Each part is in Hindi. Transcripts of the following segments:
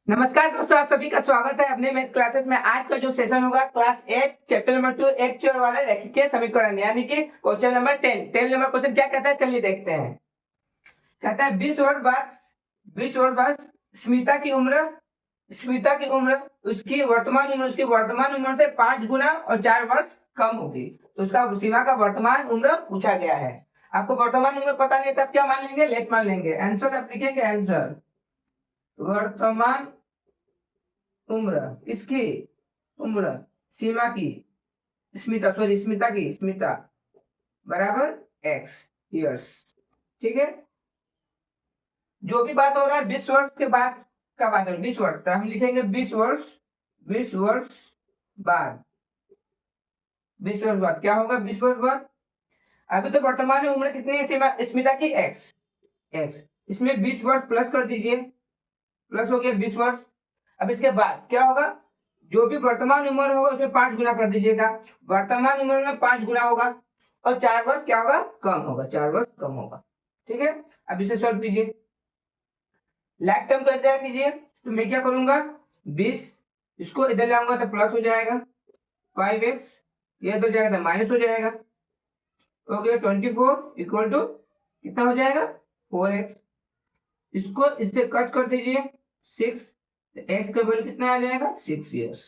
नमस्कार दोस्तों, आप सभी का स्वागत है अपने मैथ क्लासेस में। आज का जो सेशन होगा क्लास 8 चैप्टर नंबर 2 एक चर वाले रेखीय समीकरण यानी कि क्वेश्चन नंबर 10 नंबर क्वेश्चन क्या कहता है, चलिए देखते हैं। कहता है 20 वर्ष बाद स्मिता की उम्र उसकी वर्तमान उम्र से 5 गुना और 4 वर्ष कम होगी। तो उसका सीमा का वर्तमान उम्र पूछा गया है। आपको वर्तमान उम्र पता नहीं तब क्या मान लेंगे, लेट मान लेंगे। आंसर आप लिखेंगे, आंसर वर्तमान उम्र, इसकी उम्र, सीमा की, स्मिता बराबर एक्स ईयर्स। ठीक है, जो भी बात हो रहा है 20 वर्ष के बाद का बात है। 20 वर्ष तो हम लिखेंगे 20 वर्ष बाद। 20 वर्ष बाद क्या होगा, 20 वर्ष बाद। अभी तो वर्तमान में उम्र कितनी है स्मिता की, एक्स एक्स। इसमें 20 वर्ष प्लस कर दीजिए, प्लस हो गया 20 वर्ष। अब इसके बाद क्या होगा, जो भी वर्तमान उम्र होगा उसमें 5 गुना कर दीजिएगा। वर्तमान उम्र में 5 गुना होगा और 4 वर्ष क्या होगा, कम होगा, 4 वर्ष कम होगा। ठीक है, अब इसे सॉल्व कीजिए, लाइक टर्म कंसीडर कीजिए। तो मैं क्या करूंगा, 20 इसको इधर लाऊंगा तो प्लस हो जाएगा, 5x ये इधर जाएगा तो माइनस हो जाएगा। ओके, 24 इक्वल टू कितना हो जाएगा, 4x। इसको इससे कट कर दीजिए 6, एक्स का वैल्यू कितना आ जाएगा, 6 ईयर्स।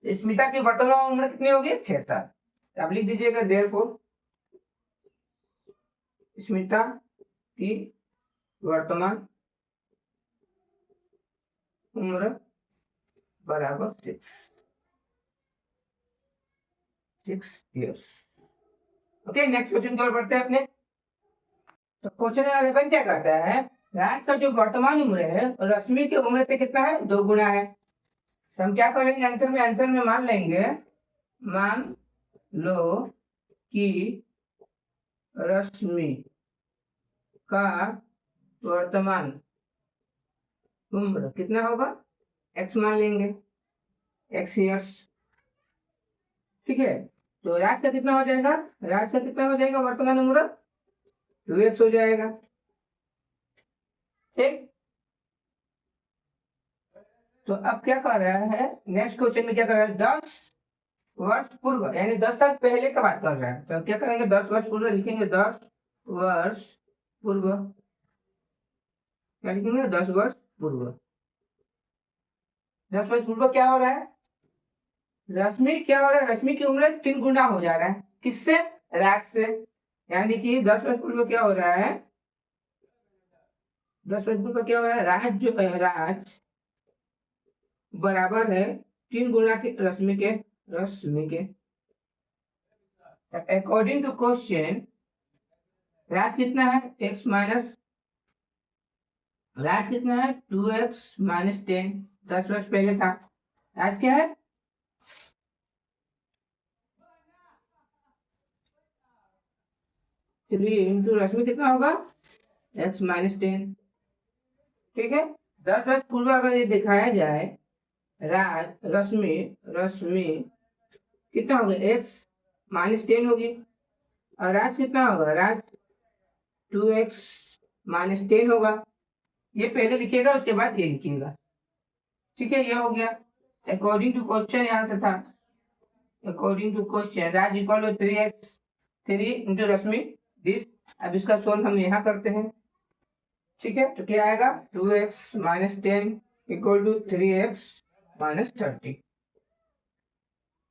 स्मिता की वर्तमान उम्र कितनी होगी, 6 साल। आप लिख दीजिएगा देयरफॉर स्मिता की वर्तमान उम्र बराबर 6 ईयर्स। ओके, नेक्स्ट क्वेश्चन की ओर बढ़ते हैं अपने। तो क्वेश्चन नंबर 11 क्या कहता है, राज का जो वर्तमान उम्र है रश्मि की उम्र से कितना है, 2 गुना है। तो हम क्या करेंगे, आंसर में मान लेंगे, मान लो कि रश्मि का वर्तमान उम्र कितना होगा, एक्स मान लेंगे, एक्स ईयर्स। ठीक है, तो राज का कितना हो जाएगा, वर्तमान उम्र 2x हो जाएगा। ठीक, तो अब क्या कर रहा है, नेक्स्ट क्वेश्चन में क्या कर रहा है, 10 वर्ष पूर्व यानी 10 साल पहले का बात कर रहा है। तो हम क्या करेंगे, 10 वर्ष पूर्व लिखेंगे, 10 वर्ष पूर्व, क्या लिखेंगे, 10 वर्ष पूर्व। 10 वर्ष पूर्व क्या हो रहा है, रश्मि की उम्र 3 गुना हो जा रहा है, किससे, राज से। यानी कि 10 वर्ष पूर्व क्या हो रहा है, 10 वर्ष पूर्व क्या हो रहा है, राज जो है, राज बराबर है 3 गुना की रश्मि के। अकॉर्डिंग टू क्वेश्चन राज कितना है, x माइनस, राज कितना है 2x माइनस 10, 10 वर्ष पहले था। राज क्या है, 3 इंटू रश्मि कितना होगा, x माइनस 10। ठीक है, 10 वर्ष पूर्व अगर ये दिखाया जाए, राज रश्मि कितना होगा, x माइनस 10 होगी, और राज कितना होगा, राज 2x माइनस 10 होगा। ये पहले लिखिएगा, उसके बाद ये लिखिएगा। ठीक है, ये हो गया। अकॉर्डिंग टू क्वेश्चन यहाँ से था, according to question Raj equal to 3x, 3 into Rashmi this. अब इसका सोल्व हम यहाँ करते हैं। ठीक है, तो क्या आएगा, 2x minus 10 equal to 3x minus 30।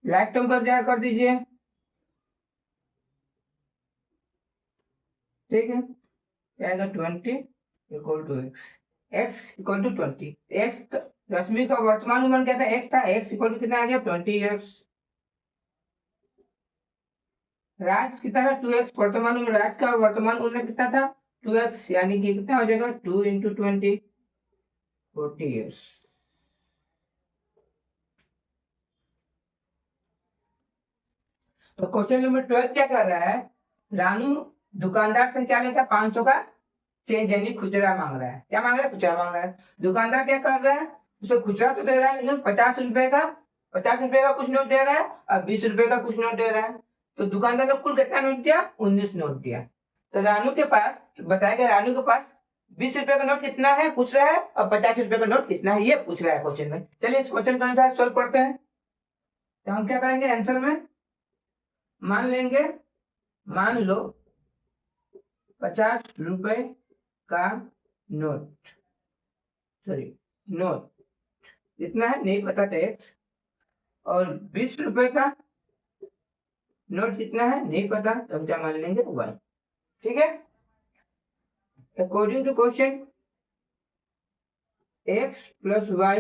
Like term कर दीजिए। ठीक है, क्या आएगा, 20 equal to x equal to 20। x Rashmi का वर्तमान उम्र क्या था, x था, x इक्वल टू कितना आ गया, 20 ईयर्स। राज कितना था, 2x वर्तमान उम्र, राज का वर्तमान उम्र कितना था, 2x, यानी कि कितना हो जाएगा, 2 इंटू 20, 40 ईयर्स। तो क्वेश्चन नंबर 12 क्या कर रहा है, रानू दुकानदार से क्या लेता है, 500 का चेंज यानी खुचरा मांग रहा है। क्या मांग रहा है, खुचरा मांग रहा है। दुकानदार क्या कर रहा है, उसे खुचरा तो दे रहा है, लेकिन 50 रुपए का कुछ नोट दे रहा है और 20 रुपए का कुछ नोट दे रहा है। तो दुकानदार ने कुल कितना नोट दिया, 19 नोट दिया। तो रानू के पास बताया गया, रानू के पास ₹20 का नोट कितना है पूछ रहा है, और ₹50 का नोट कितना है ये पूछ रहा है क्वेश्चन में। चलिए इस क्वेश्चन का आंसर सॉल्व करते हैं। तो हम क्या करेंगे आंसर में, मान लेंगे, मान लो ₹50 का नोट, सॉरी नोट कितना है नहीं पता टैक्स, और ₹20 का नोट कितना है नहीं पता, तो हम क्या मान लेंगे y। ठीक है, according to question x plus y,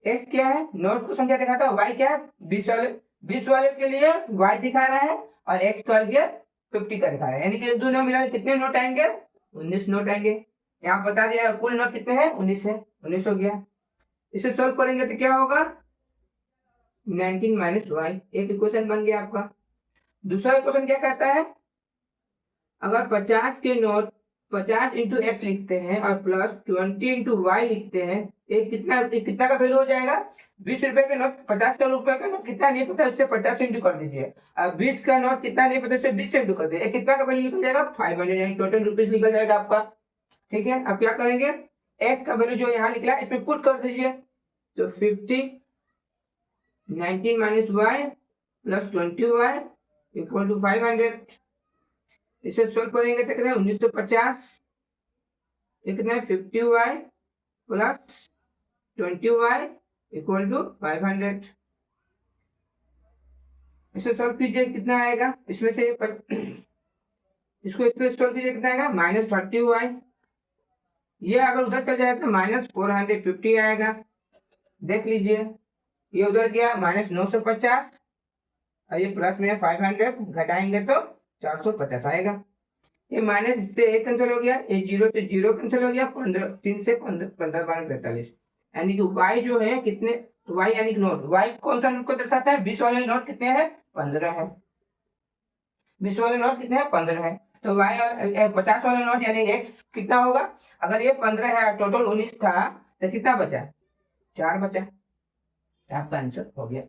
x क्या है नोट को संख्या दिखाता है, y क्या है 20 वाले के लिए y दिखा रहा है, और x करके 50 का दिखा रहा है, यानी कि दोनों मिला के कितने नोट आएंगे 19 नोट आएंगे। यहाँ बता दिया कुल नोट कितने हैं 19 है, 19 हो गया। इसे सॉल्व करेंगे तो क्या होगा 19 माइनस y, एक इक्वेशन बन गया आपका। दूसरा इक्वेशन क्या कहता है, अगर 50 के नोट 50 इंटू एक्स लिखते हैं और प्लस 20 इंटू वाई लिखते हैं, एक कितना का वैल्यू हो जाएगा, ₹20 का नोट 50 का रुपए का नोट कितना नहीं पता उससे 50 इंटू कर दीजिए, अब 20 का नोट कितना नहीं पता उससे 20 से इंटू कर दीजिए, कितना का वैल्यू निकल जाएगा 500, टोटल रुपीज निकल जाएगा आपका। ठीक है, अब क्या करेंगे एक्स का वैल्यू जो यहाँ निकला इसमें पुट कर दीजिए, तो 50 19 माइनस वाई प्लस 20y इक्वल टू 500। इसे सोल्व करेंगे तो कितना है 1950, कितना है 50y plus 20y equal to 500। इसे सोल्व कीजिए कितना आएगा, इसमें से इसको इस पे सोल्व कीजिए कितना आएगा -30y, ये अगर उधर चल जाए तो -450 आएगा। देख लीजिए ये उधर गया -950 और ये प्लस में 500, घटाएंगे तो 450 आएगा। ये माइनस से एक कैंसिल हो गया, ये 0 से 0 कैंसिल हो गया, 3 से 15 45, यानी कि y जो है कितने, y यानी कि नोट, y कौन सा नोट को दर्शाता है 20 वाले नोट कितने हैं 15 है, 20 वाले नोट कितने हैं 15 है, तो y 50 वाले नोट यानी x कितना होगा, अगर ये 15 है टोटल 19 था तो कितना बचा 4 बचा, आपका आंसर हो गया।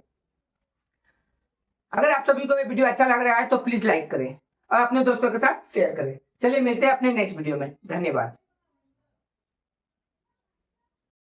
अगर आप सभी को ये वीडियो अच्छा लग रहा है तो प्लीज लाइक करें और अपने दोस्तों के साथ शेयर करें। चलिए मिलते हैं अपने नेक्स्ट वीडियो में, धन्यवाद।